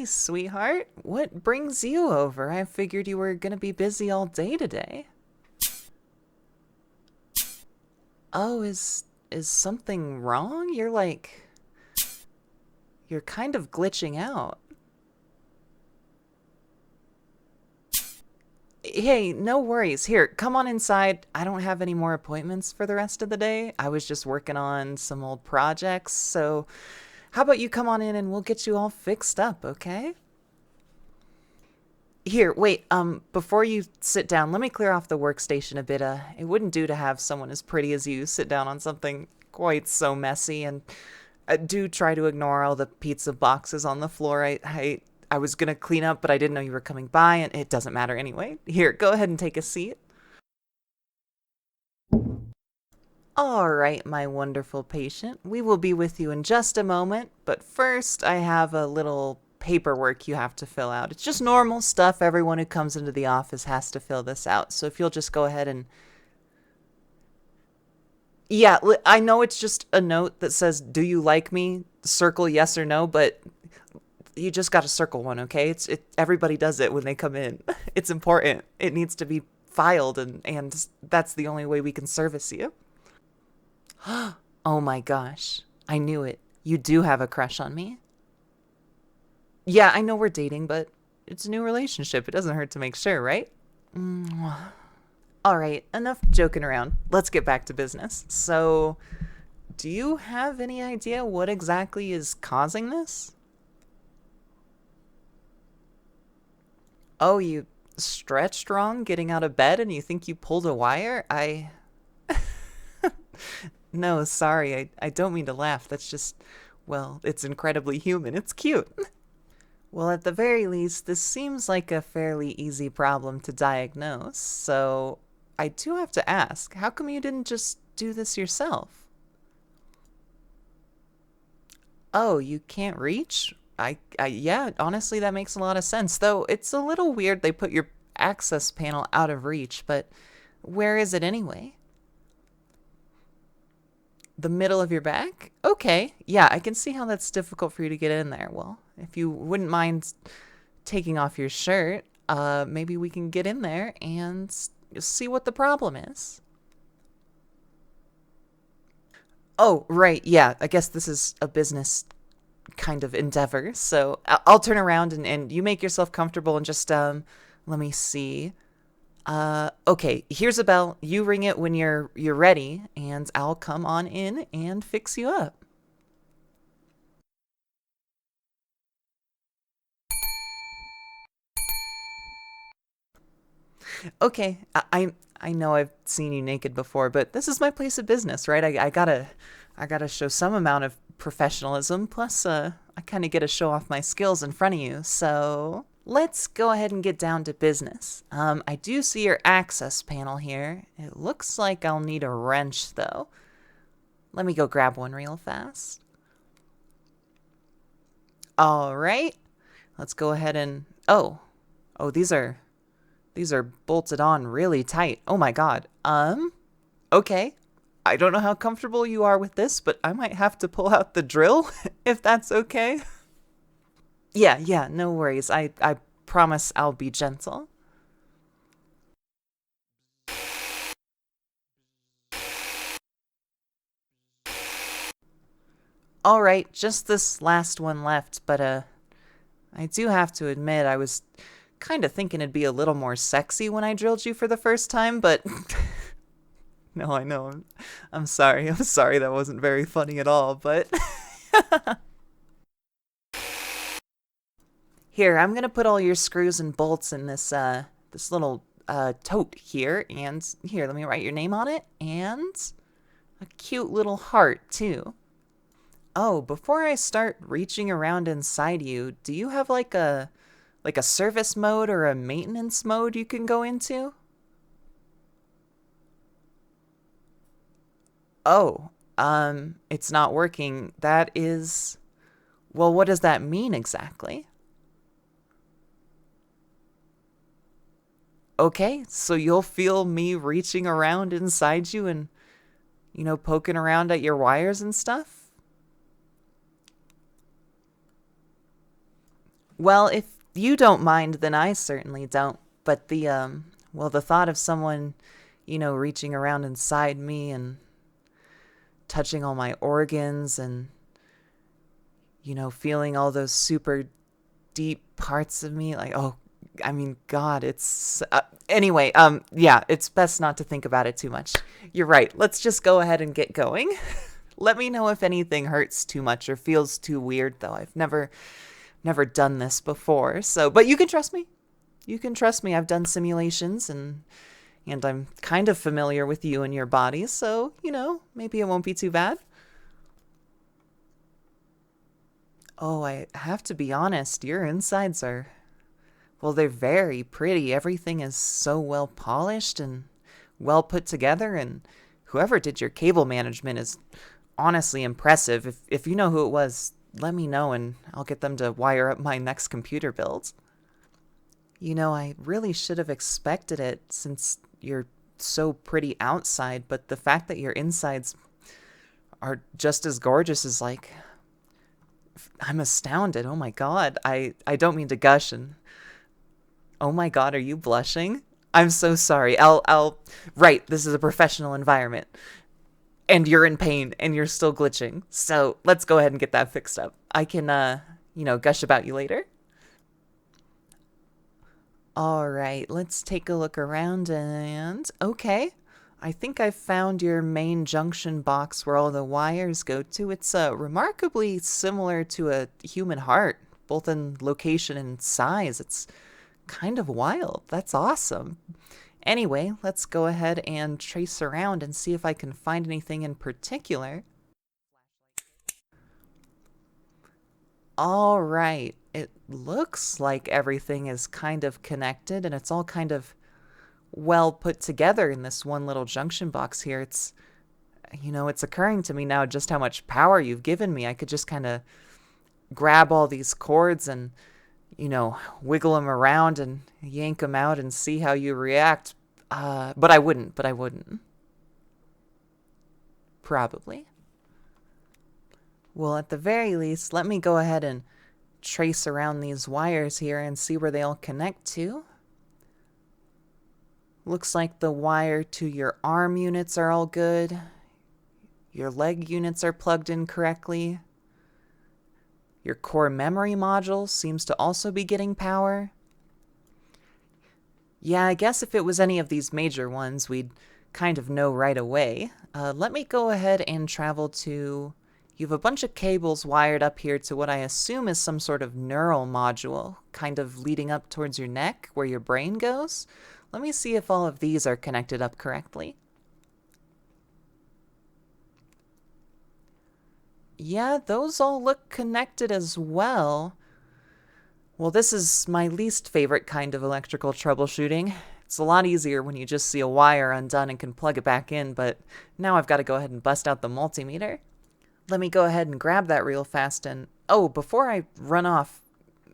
Hey, sweetheart. What brings you over? I figured you were gonna be busy all day today. Oh, is something wrong? You're kind of glitching out. Hey, no worries. Here, come on inside. I don't have any more appointments for the rest of the day. I was just working on some old projects, so how about you come on in and we'll get you all fixed up, okay? Here, wait, before you sit down, let me clear off the workstation a bit. It wouldn't do to have someone as pretty as you sit down on something quite so messy, and do try to ignore all the pizza boxes on the floor. I was gonna clean up, but I didn't know you were coming by, and it doesn't matter anyway. Here, go ahead and take a seat. All right, my wonderful patient. We will be with you in just a moment, but first I have a little paperwork you have to fill out. It's just normal stuff. Everyone who comes into the office has to fill this out. So if you'll just go ahead and yeah, I know it's just a note that says, "Do you like me?" Circle yes or no, but you just got to circle one, okay? Everybody does it when they come in. It's important. It needs to be filed, and that's the only way we can service you. Oh my gosh. I knew it. You do have a crush on me. Yeah, I know we're dating, but it's a new relationship. It doesn't hurt to make sure, right? All right, enough joking around. Let's get back to business. So, do you have any idea what exactly is causing this? Oh, you stretched wrong getting out of bed and you think you pulled a wire? No, sorry, I don't mean to laugh. That's just, well, it's incredibly human. It's cute. Well, at the very least, this seems like a fairly easy problem to diagnose, so I do have to ask, how come you didn't just do this yourself? Oh, you can't reach? Yeah, honestly, that makes a lot of sense, though it's a little weird they put your access panel out of reach, but where is it anyway? The middle of your back? Okay, yeah, I can see how that's difficult for you to get in there. Well, if you wouldn't mind taking off your shirt, maybe we can get in there and see what the problem is. Oh, right, yeah, I guess this is a business kind of endeavor, so I'll turn around and you make yourself comfortable and just, let me see. Okay, here's a bell. You ring it when you're ready, and I'll come on in and fix you up. Okay, I know I've seen you naked before, but this is my place of business, right? I gotta show some amount of professionalism. Plus, I kind of get to show off my skills in front of you. So let's go ahead and get down to business. I do see your access panel here. It looks like I'll need a wrench though. Let me go grab one real fast. All right, let's go ahead and oh, these are bolted on really tight. Oh my god. Okay. I don't know how comfortable you are with this, but I might have to pull out the drill if that's okay. Yeah, no worries. I promise I'll be gentle. All right, just this last one left, but I do have to admit I was kind of thinking it'd be a little more sexy when I drilled you for the first time, but no, I know. I'm sorry. I'm sorry that wasn't very funny at all, but here, I'm gonna put all your screws and bolts in this little tote here, and here, let me write your name on it, and a cute little heart too. Oh, before I start reaching around inside you, do you have like a service mode or a maintenance mode you can go into? Oh, it's not working. That is, well, what does that mean exactly? Okay, so you'll feel me reaching around inside you and, poking around at your wires and stuff? Well, if you don't mind, then I certainly don't. But well, the thought of someone, reaching around inside me and touching all my organs and, feeling all those super deep parts of me, like, oh, I mean, God, it's anyway. Yeah, it's best not to think about it too much. You're right. Let's just go ahead and get going. Let me know if anything hurts too much or feels too weird, though. I've never done this before. So, but you can trust me. You can trust me. I've done simulations and I'm kind of familiar with you and your body, so, maybe it won't be too bad. Oh, I have to be honest, your insides are, well, they're very pretty. Everything is so well polished and well put together, and whoever did your cable management is honestly impressive. If you know who it was, let me know and I'll get them to wire up my next computer build. I really should have expected it since you're so pretty outside, but the fact that your insides are just as gorgeous is like, I'm astounded. Oh my God. I don't mean to gush and oh my God, are you blushing? I'm so sorry. Right, this is a professional environment. And you're in pain and you're still glitching. So let's go ahead and get that fixed up. I can, gush about you later. All right, let's take a look around and okay. I think I found your main junction box where all the wires go to. It's remarkably similar to a human heart, both in location and size. It's kind of wild. That's awesome. Anyway, let's go ahead and trace around and see if I can find anything in particular. All right. It looks like everything is kind of connected and it's all kind of well put together in this one little junction box here. It's occurring to me now just how much power you've given me. I could just kind of grab all these cords and, wiggle them around and yank them out and see how you react. But I wouldn't. Probably. Well, at the very least, let me go ahead and trace around these wires here and see where they all connect to. Looks like the wire to your arm units are all good. Your leg units are plugged in correctly. Your core memory module seems to also be getting power. Yeah, I guess if it was any of these major ones, we'd kind of know right away. Let me go ahead and travel to... You have a bunch of cables wired up here to what I assume is some sort of neural module, kind of leading up towards your neck, where your brain goes. Let me see if all of these are connected up correctly. Yeah, those all look connected as well. Well, this is my least favorite kind of electrical troubleshooting. It's a lot easier when you just see a wire undone and can plug it back in, but now I've got to go ahead and bust out the multimeter. Let me go ahead and grab that real fast and... Oh, before I run off,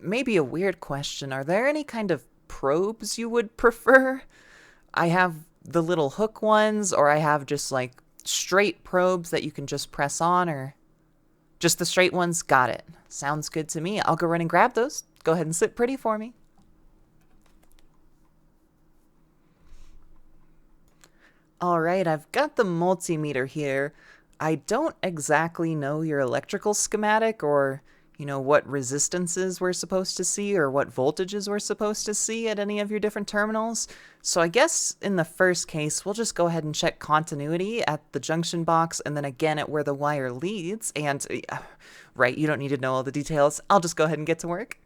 maybe a weird question. Are there any kind of probes you would prefer? I have the little hook ones, or I have just like straight probes that you can just press on, or just the straight ones. Got it. Sounds good to me. I'll go run and grab those. Go ahead and sit pretty for me. All right, I've got the multimeter here. I don't exactly know your electrical schematic or, what resistances we're supposed to see or what voltages we're supposed to see at any of your different terminals. So I guess in the first case, we'll just go ahead and check continuity at the junction box and then again at where the wire leads. And, right, you don't need to know all the details. I'll just go ahead and get to work.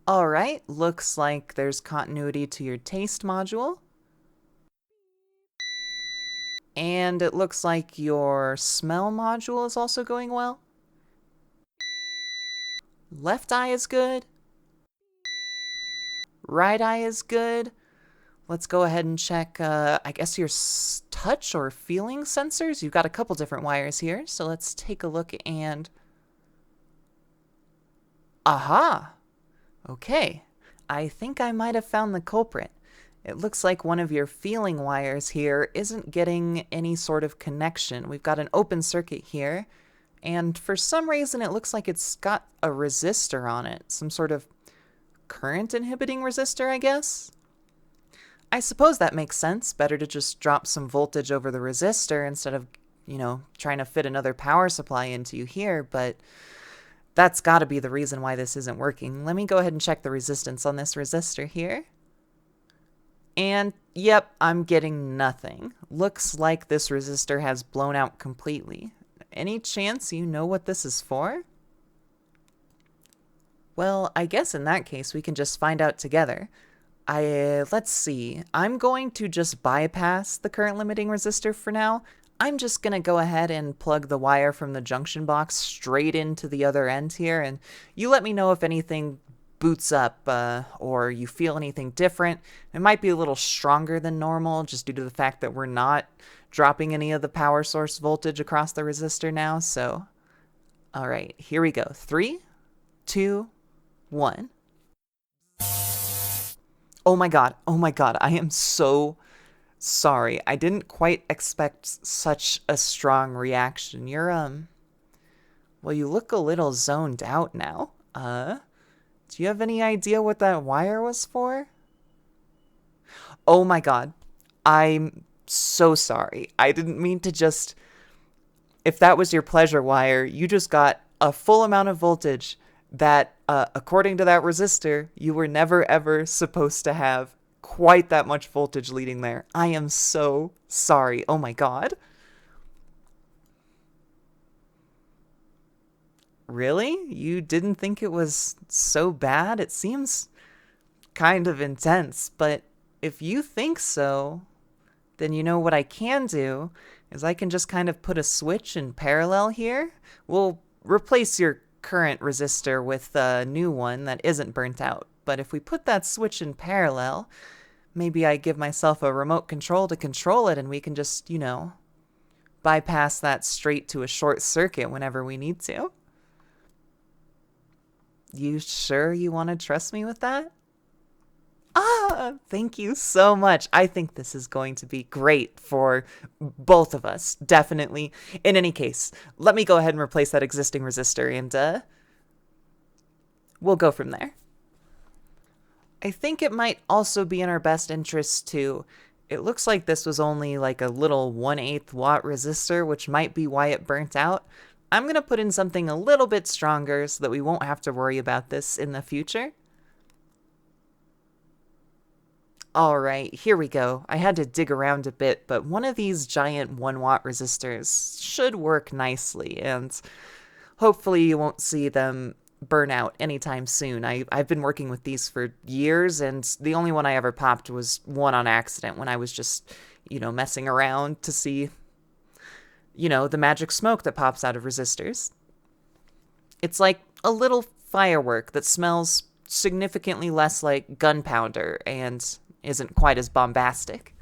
All right, looks like there's continuity to your taste module. And it looks like your smell module is also going well. Left eye is good. Right eye is good. Let's go ahead and check, I guess your touch or feeling sensors. You've got a couple different wires here, so let's take a look and... Aha! Okay, I think I might have found the culprit. It looks like one of your feeling wires here isn't getting any sort of connection. We've got an open circuit here, and for some reason it looks like it's got a resistor on it. Some sort of current inhibiting resistor, I guess? I suppose that makes sense. Better to just drop some voltage over the resistor instead of, trying to fit another power supply into you here, but that's gotta be the reason why this isn't working. Let me go ahead and check the resistance on this resistor here. And yep, I'm getting nothing. Looks like this resistor has blown out completely. Any chance you know what this is for? Well, I guess in that case we can just find out together. Let's see. I'm going to just bypass the current limiting resistor for now. I'm just gonna go ahead and plug the wire from the junction box straight into the other end here, and you let me know if anything boots up or you feel anything different. It might be a little stronger than normal just due to the fact that we're not dropping any of the power source voltage across the resistor now. So, all right, here we go. 3, 2, 1. Oh my god, I am so sorry. I didn't quite expect such a strong reaction. Well, you look a little zoned out now. Do you have any idea what that wire was for? Oh my god. I'm so sorry. I didn't mean to just... If that was your pleasure wire, you just got a full amount of voltage that, according to that resistor, you were never ever supposed to have quite that much voltage leading there. I am so sorry. Oh my god. Really? You didn't think it was so bad? It seems kind of intense, but if you think so, then you know what I can do is I can just kind of put a switch in parallel here. We'll replace your current resistor with a new one that isn't burnt out. But if we put that switch in parallel, maybe I give myself a remote control to control it and we can just, bypass that straight to a short circuit whenever we need to. You sure you want to trust me with that? Thank you so much. I think this is going to be great for both of us, definitely. In any case, let me go ahead and replace that existing resistor and we'll go from there. I think it might also be in our best interest to... It looks like this was only like a little 1/8 watt resistor, which might be why it burnt out. I'm going to put in something a little bit stronger so that we won't have to worry about this in the future. Alright, here we go. I had to dig around a bit, but one of these giant 1 watt resistors should work nicely, and hopefully you won't see them burn out anytime soon. I've been working with these for years, and the only one I ever popped was one on accident when I was just, messing around to see... the magic smoke that pops out of resistors. It's like a little firework that smells significantly less like gunpowder and isn't quite as bombastic.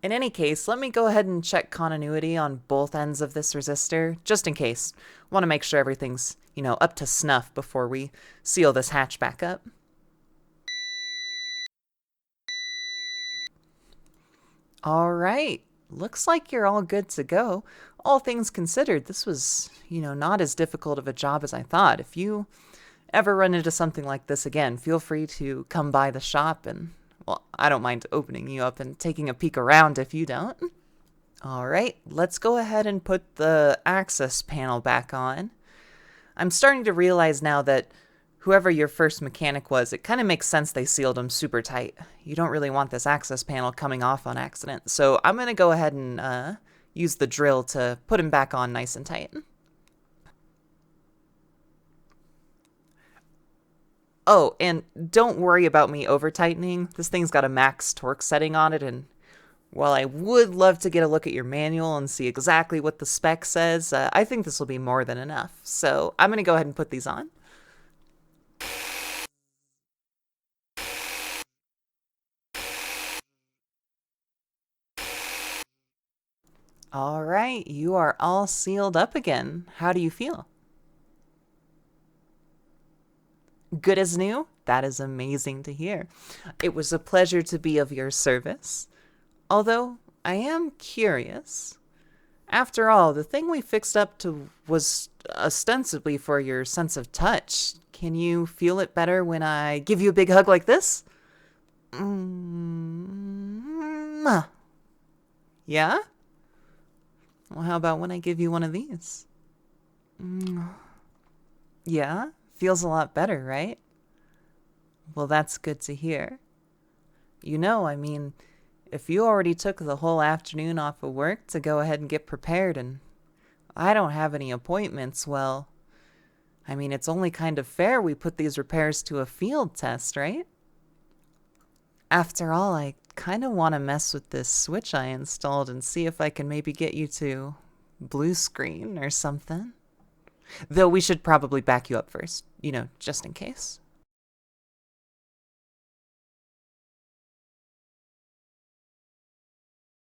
In any case, let me go ahead and check continuity on both ends of this resistor, just in case. Want to make sure everything's, up to snuff before we seal this hatch back up. All right. Looks like you're all good to go. All things considered, this was, not as difficult of a job as I thought. If you ever run into something like this again, feel free to come by the shop and, well, I don't mind opening you up and taking a peek around if you don't. All right, let's go ahead and put the access panel back on. I'm starting to realize now that whoever your first mechanic was, it kind of makes sense they sealed them super tight. You don't really want this access panel coming off on accident. So I'm going to go ahead and use the drill to put him back on nice and tight. Oh, and don't worry about me over-tightening. This thing's got a max torque setting on it, and while I would love to get a look at your manual and see exactly what the spec says, I think this will be more than enough. So I'm going to go ahead and put these on. All right, you are all sealed up again. How do you feel? Good as new? That is amazing to hear. It was a pleasure to be of your service. Although, I am curious. After all, the thing we fixed up to was ostensibly for your sense of touch. Can you feel it better when I give you a big hug like this? Mm. Yeah? Well, how about when I give you one of these? Mm. Yeah? Feels a lot better, right? Well, that's good to hear. I mean, if you already took the whole afternoon off of work to go ahead and get prepared and I don't have any appointments, well, I mean, it's only kind of fair we put these repairs to a field test, right? After all, I kind of want to mess with this switch I installed and see if I can maybe get you to blue screen or something. Though we should probably back you up first, just in case.